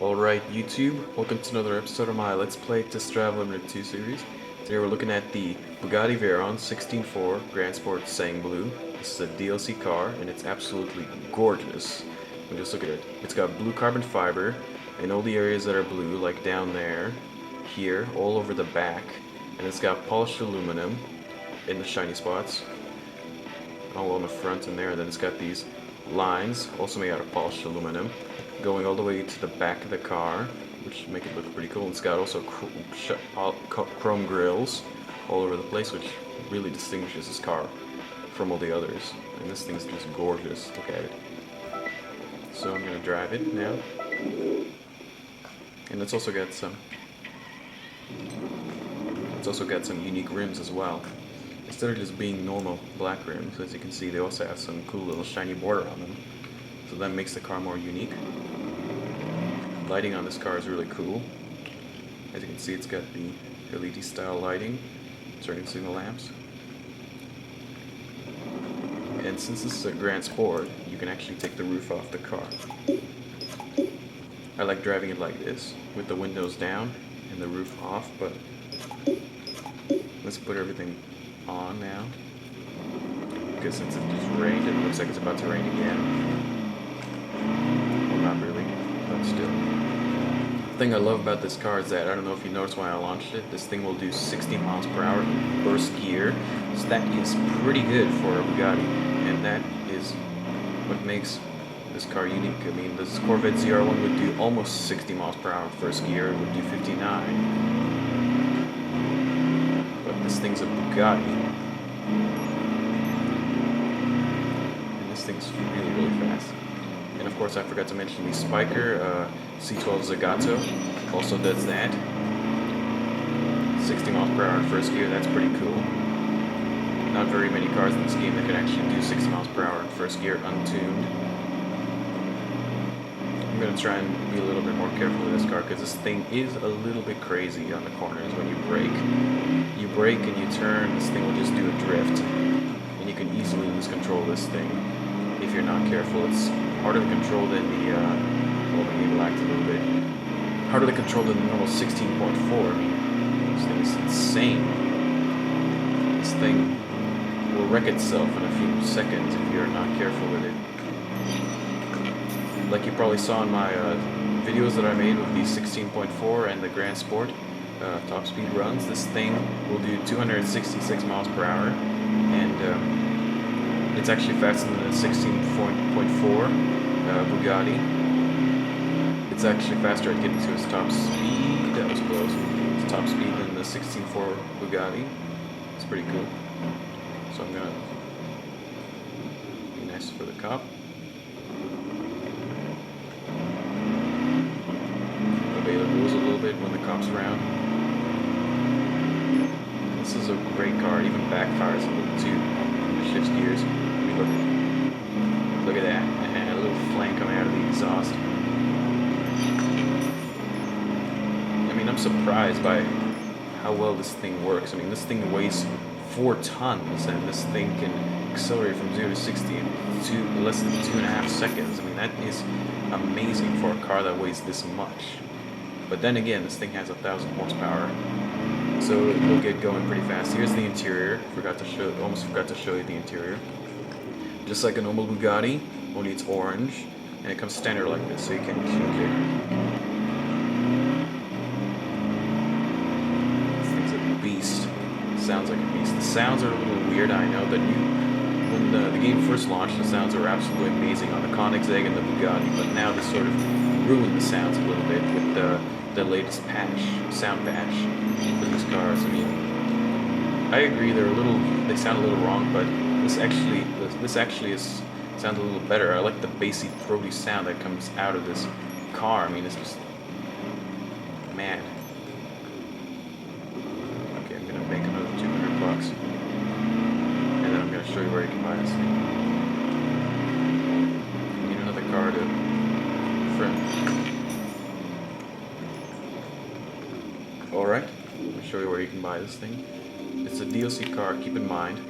Alright YouTube, welcome to another episode of my Let's Play Test Drive Limited 2 series. Today we're looking at the Bugatti Veyron 16.4 Grand Sport Bleu. This is a DLC car and it's absolutely gorgeous. Just look at it. It's got blue carbon fiber in all the areas that are blue, like down there, here, all over the back. And it's got polished aluminum in the shiny spots, all on the front and there. And then it's got these lines, also made out of polished aluminum, going all the way to the back of the car, which make it look pretty cool. It's got also chrome grills all over the place, which really distinguishes this car from all the others. And this thing's just gorgeous. Look at it. So I'm gonna drive it now, and it's also got some unique rims as well. Instead of just being normal black rims, as you can see, they also have some cool little shiny border on them. So that makes the car more unique. Lighting on this car is really cool. As you can see, it's got the LED style lighting, turning signal lamps. And since this is a Grand Sport, you can actually take the roof off the car. I like driving it like this, with the windows down and the roof off, but let's put everything on now. Because since it just rained, it looks like it's about to rain again. Well, not really, but still. The thing I love about this car is that, I don't know if you noticed when I launched it, this thing will do 60 miles per hour in first gear. So that is pretty good for a Bugatti, and that is what makes this car unique. I mean, this Corvette ZR1 would do almost 60 miles per hour in first gear, it would do 59. But this thing's a Bugatti. And this thing's really, really fast. And of course I forgot to mention the Spiker C12 Zagato also does that. 60 miles per hour in first gear, that's pretty cool. Not very many cars in this game that can actually do 60 miles per hour in first gear untuned. I'm going to try and be a little bit more careful with this car because this thing is a little bit crazy on the corners when you brake. You brake and you turn, this thing will just do a drift. And you can easily lose control of this thing if you're not careful. It's harder to control than the, well, the game lagged a little bit. Harder to control than the normal 16.4. I mean, this thing is insane. This thing will wreck itself in a few seconds if you're not careful with it. Like you probably saw in my videos that I made with the 16.4 and the Grand Sport top speed runs, this thing will do 266 miles per hour, and it's actually faster than the 16.4 Bugatti. It's actually faster at getting to its top speed. That was close. It's top speed than the 16.4 Bugatti. It's pretty cool. So I'm gonna be nice for the cop. Obey the rules a little bit when the cop's around. This is a great car. It even backfires a little too. It shifts gears. I mean, look at that. And a little flame coming out of the exhaust. I mean, I'm surprised by how well this thing works. I mean, this thing weighs 4 tons, and this thing can accelerate from 0 to 60 in less than 2.5 seconds. I mean, that is amazing for a car that weighs this much. But then again, this thing has 1,000 horsepower, so it will get going pretty fast. Here's the interior. Almost forgot to show you the interior. Just like a normal Bugatti, only it's orange, and it comes standard like this, so you can't change it. This thing's a beast. Sounds like a beast. The sounds are a little weird, I know, but when the game first launched, the sounds were absolutely amazing on the Koenigsegg and the Bugatti, but now they sort of ruined the sounds a little bit with the latest sound patch for these cars. I mean, I agree they sound a little wrong, but this actually sounds a little better. I like the bassy, throaty sound that comes out of this car. I mean, it's just mad. Okay, I'm gonna make another $200, and then I'm gonna show you where you can buy this thing. You need another car to friend. Alright, I'll show you where you can buy this thing. It's a DLC car, keep in mind.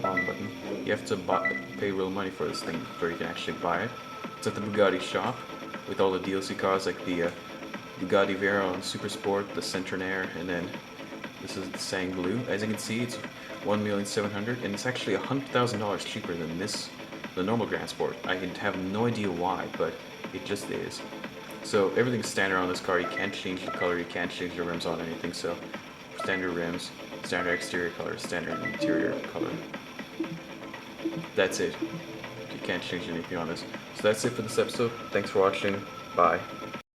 Wrong button. You have to pay real money for this thing before you can actually buy it. It's at the Bugatti shop. with all the DLC cars like the Bugatti Veyron Super Sport, the Centenaire, and then this is the Sang Bleu. As you can see, it's 1,700,000, and it's actually $100,000 cheaper than the normal Grand Sport. I have no idea why, but it just is. So everything's standard on this car. You can't change the color, you can't change the rims on anything. So standard rims, standard exterior color, standard interior color. That's it. You can't change anything on this. So that's it for this episode. Thanks for watching. Bye.